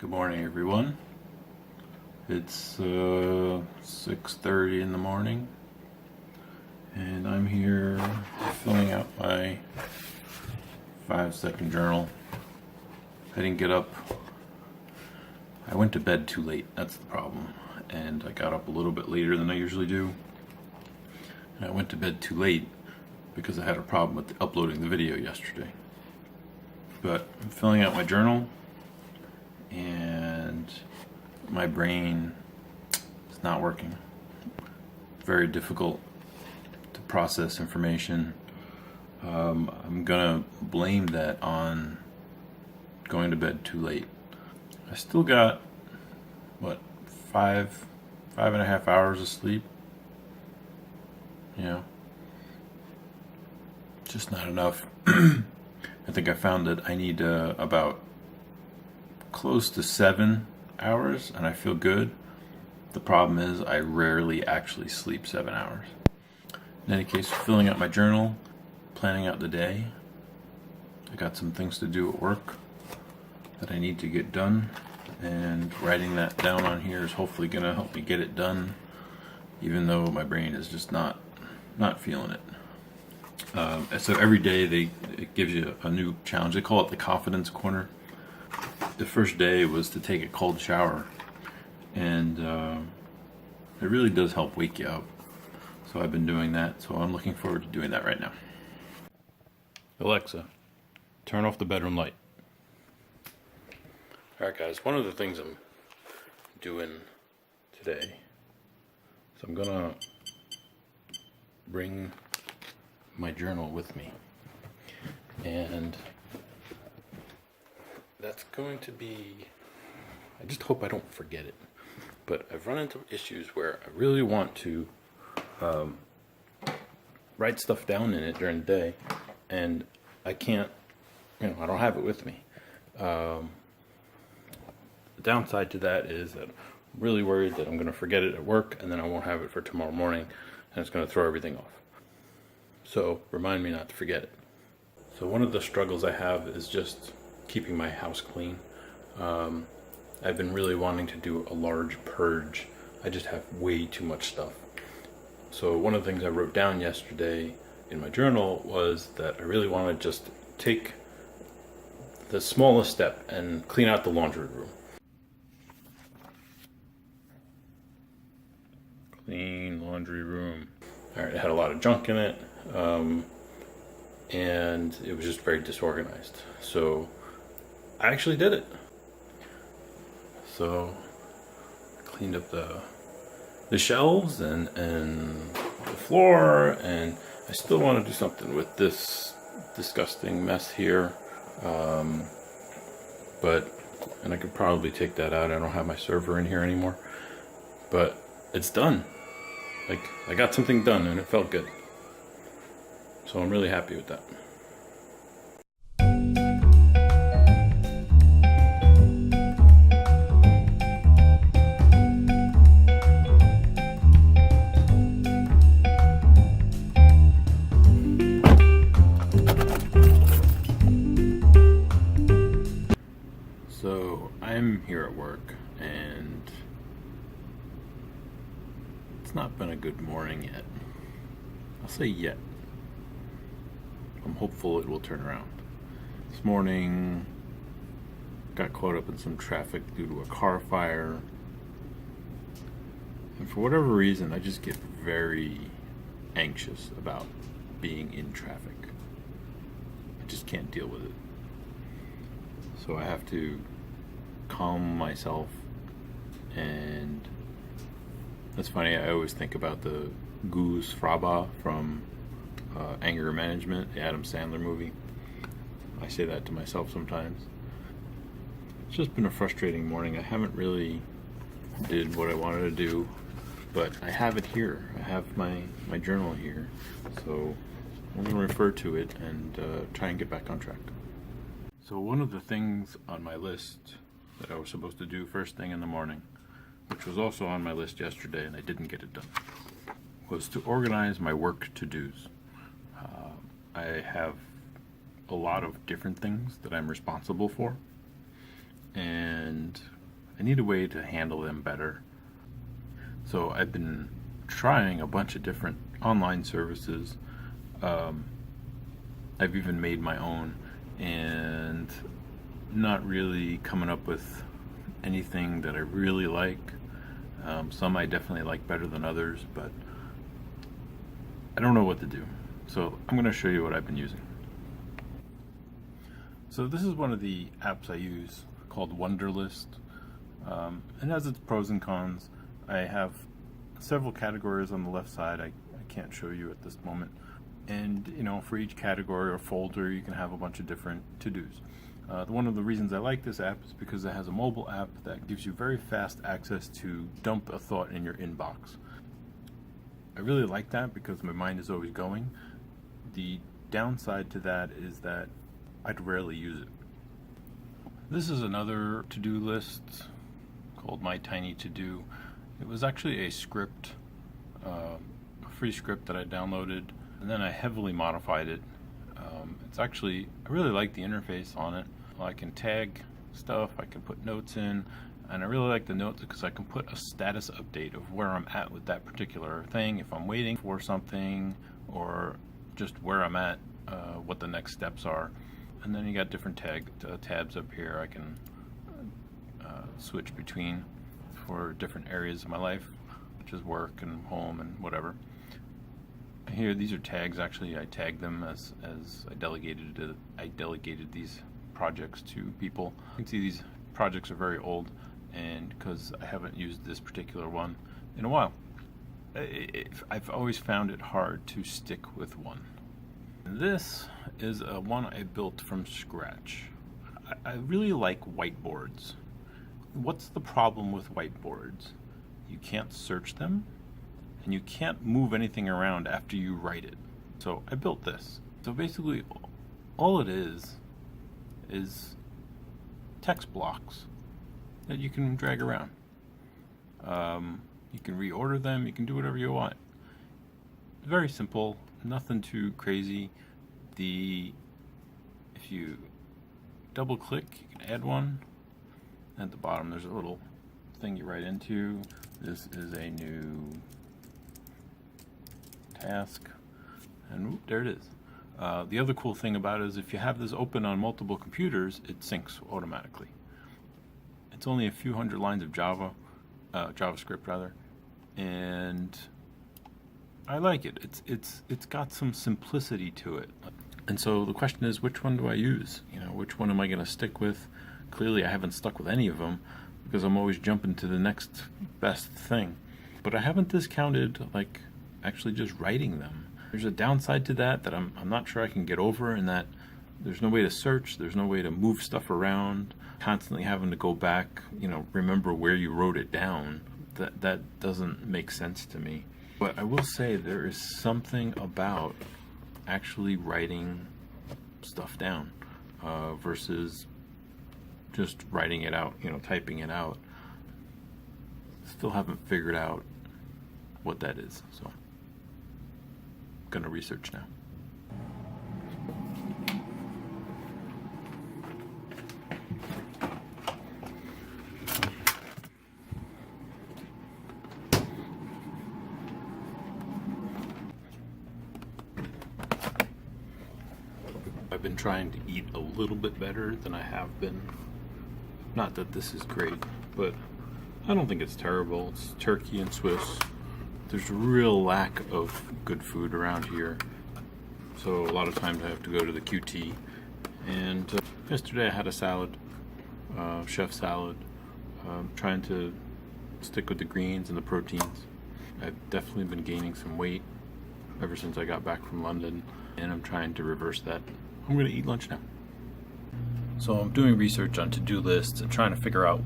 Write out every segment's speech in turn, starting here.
Good morning, everyone. It's 6:30 in the morning, and I'm here filling out my 5-second journal. I didn't get up. I went to bed too late. That's the problem. And I got up a little bit later than I usually do. And I went to bed too late because I had a problem with uploading the video yesterday. But I'm filling out my journal, and my brain is not working. Very difficult to process information. I'm gonna blame that on going to bed too late. I still got, what, five and a half hours of sleep? Just not enough. I think I found that I need about close to 7 hours, and I feel good. The problem is I rarely actually sleep 7 hours. In any case, filling out my journal, planning out the day. I got some things to do at work that I need to get done, and writing that down on here is hopefully going to help me get it done, even though my brain is just not feeling it. So every day it gives you a new challenge. They call it the confidence corner. The first day was to take a cold shower, and it really does help wake you up. So I've been doing that, so I'm looking forward to doing that right now. Alexa, turn off the bedroom light. Alright guys, one of the things I'm doing today, so I'm gonna bring my journal with me, and that's going to be, I just hope I don't forget it, but I've run into issues where I really want to write stuff down in it during the day, and I can't, I don't have it with me. The downside to that is that I'm really worried that I'm going to forget it at work, and then I won't have it for tomorrow morning, and it's going to throw everything off. So remind me not to forget it. So one of the struggles I have is just keeping my house clean. I've been really wanting to do a large purge. I just have way too much stuff. So one of the things I wrote down yesterday in my journal was that I really want to just take the smallest step and clean out the laundry room. Clean laundry room. Alright, it had a lot of junk in it, and it was just very disorganized. So I actually did it. So I cleaned up the shelves and the floor, and I still want to do something with this disgusting mess here. And I could probably take that out. I don't have my server in here anymore, but it's done. Like, I got something done and it felt good. So I'm really happy with that. So I'm here at work, and it's not been a good morning yet. I'll say yet. I'm hopeful it will turn around. This morning, got caught up in some traffic due to a car fire. And for whatever reason, I just get very anxious about being in traffic. I just can't deal with it. So I have to calm myself, and that's funny, I always think about the Goose Fraba from Anger Management, the Adam Sandler movie. I say that to myself sometimes. It's just been a frustrating morning. I haven't really did what I wanted to do, but I have it here. I have my journal here, so I'm going to refer to it and try and get back on track. So one of the things on my list that I was supposed to do first thing in the morning, which was also on my list yesterday and I didn't get it done, was to organize my work to-dos. I have a lot of different things that I'm responsible for, and I need a way to handle them better. So I've been trying a bunch of different online services. I've even made my own, and not really coming up with anything that I really like. Some I definitely like better than others, but I don't know what to do. So I'm going to show you what I've been using. So this is one of the apps I use called Wunderlist. It has its pros and cons. I have several categories on the left side. I can't show you at this moment. And for each category or folder, you can have a bunch of different to-dos. One of the reasons I like this app is because it has a mobile app that gives you very fast access to dump a thought in your inbox. I really like that because my mind is always going. The downside to that is that I'd rarely use it. This is another to-do list called My Tiny To-Do. It was actually a script, a free script that I downloaded, and then I heavily modified it. I really like the interface on it. I can tag stuff, I can put notes in, and I really like the notes because I can put a status update of where I'm at with that particular thing, if I'm waiting for something, or just where I'm at, what the next steps are. And then you got different tabs up here I can switch between for different areas of my life, which is work and home and whatever. Here, these are tags. Actually, I tagged them as I delegated these projects to people. You can see these projects are very old, and because I haven't used this particular one in a while, I've always found it hard to stick with one. This is one I built from scratch. I really like whiteboards. What's the problem with whiteboards? You can't search them, and you can't move anything around after you write it. So I built this. So basically, all it is text blocks that you can drag around. You can reorder them, you can do whatever you want. Very simple, nothing too crazy. If you double click, you can add one. At the bottom there's a little thing you write into. This is a new task, and whoop, there it is. The other cool thing about it is if you have this open on multiple computers, it syncs automatically. It's only a few hundred lines of JavaScript rather, and I like it. It's got some simplicity to it. And so the question is, which one do I use? Which one am I going to stick with? Clearly I haven't stuck with any of them because I'm always jumping to the next best thing. But I haven't discounted actually just writing them. There's a downside to that I'm not sure I can get over, in that there's no way to search, there's no way to move stuff around, constantly having to go back, remember where you wrote it down. That doesn't make sense to me. But I will say there is something about actually writing stuff down versus just writing it out, typing it out. Still haven't figured out what that is, so I'm gonna research now. I've been trying to eat a little bit better than I have been. Not that this is great, but I don't think it's terrible. It's Turkey and Swiss. There's a real lack of good food around here, so a lot of times I have to go to the QT. And yesterday I had a salad, chef salad, trying to stick with the greens and the proteins. I've definitely been gaining some weight ever since I got back from London, and I'm trying to reverse that. I'm going to eat lunch now. So I'm doing research on to-do lists and trying to figure out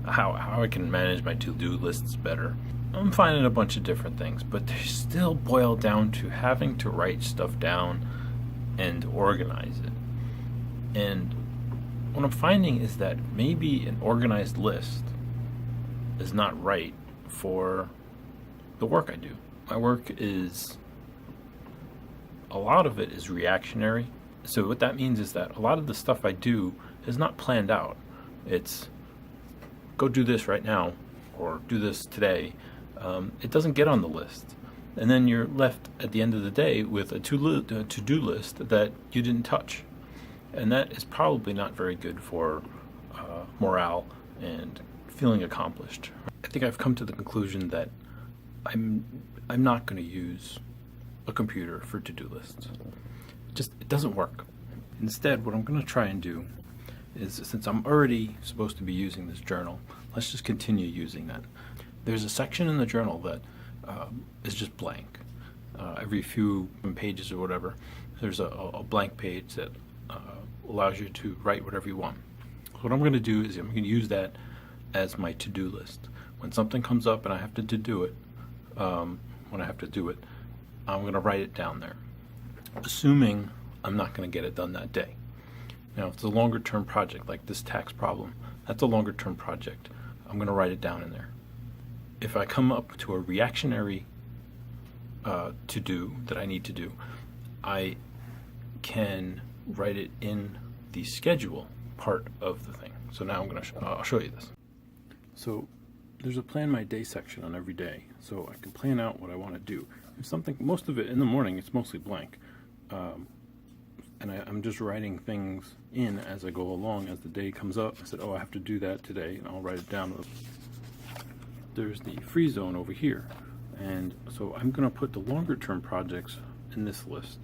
how I can manage my to-do lists better. I'm finding a bunch of different things, but they still boil down to having to write stuff down and organize it. And what I'm finding is that maybe an organized list is not right for the work I do. My work is, a lot of it is reactionary. So what that means is that a lot of the stuff I do is not planned out. It's go do this right now, or do this today, it doesn't get on the list. And then you're left at the end of the day with a to-do list that you didn't touch. And that is probably not very good for morale and feeling accomplished. I think I've come to the conclusion that I'm not going to use a computer for to-do lists. It doesn't work. Instead, what I'm going to try and do is, since I'm already supposed to be using this journal, let's just continue using that. There's a section in the journal that is just blank. Every few pages or whatever, there's a blank page that allows you to write whatever you want. So what I'm going to do is I'm going to use that as my to-do list. When something comes up and I have to do it, I'm going to write it down there, assuming I'm not going to get it done that day. Now, if it's a longer term project like this tax problem, that's a longer term project. I'm going to write it down in there. If I come up to a reactionary to-do that I need to do, I can write it in the schedule part of the thing. So now I'll show you this. So there's a plan my day section on every day, so I can plan out what I want to do. If something, most of it in the morning, it's mostly blank, and I'm just writing things in as I go along. As the day comes up, I said, oh, I have to do that today, and I'll write it down. There's the free zone over here, and so I'm going to put the longer term projects in this list.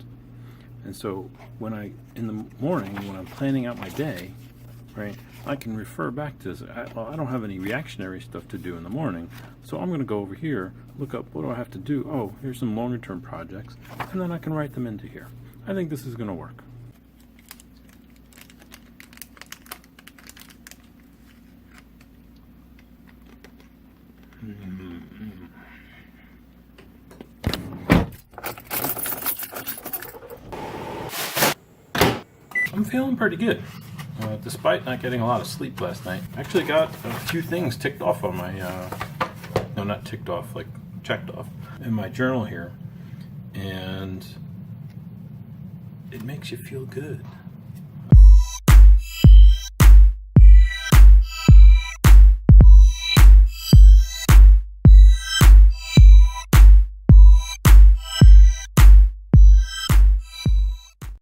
And so in the morning, when I'm planning out my day, right, I can refer back to this. I don't have any reactionary stuff to do in the morning, so I'm going to go over here, look up what do I have to do. Oh, here's some longer term projects, and then I can write them into here. I think this is going to work. I'm feeling pretty good. Despite not getting a lot of sleep last night, I actually got a few things ticked off on my, no, not ticked off, like checked off in my journal here, and it makes you feel good.